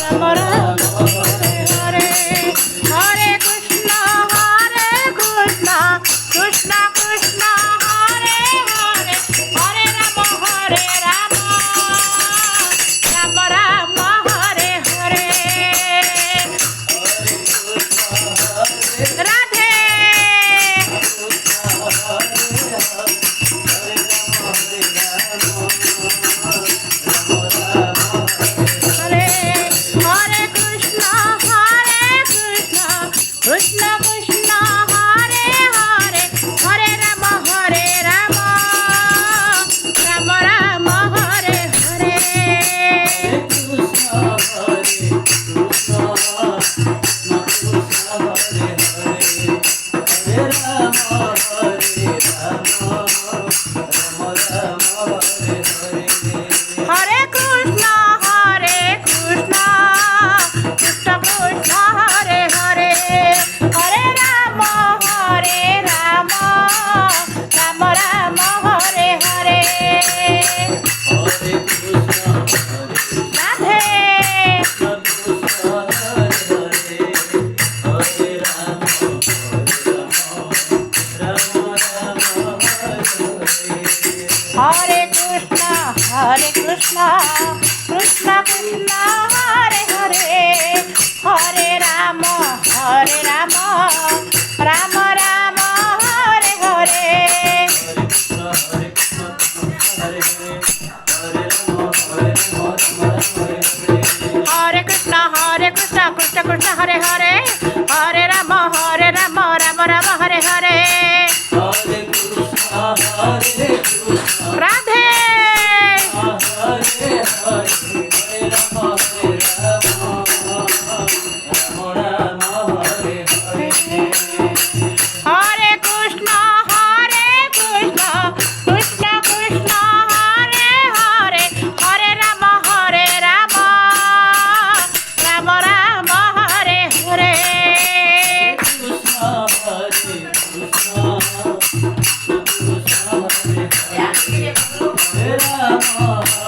Ram Ram Hare Hare Hare Krishna Krishna Krishna Hare Hare Hare Ram Ram Ram Hare Hare Radhe Hare Hare Krishna Krishna Krishna Hare Hare Hare Ram Ram Ram Hare Hare Hare Krishna Krishna Krishna Hare Hare Hare Ram Ram Ram Hare Hare Radhe Hare Krishna Krishna Krishna Hare Hare Hare Ram Ram Ram Hare Hare Hare Krishna Krishna Krishna Hare Hare Hare Ram Ram Ram Hare Hare Radhe Hare Rama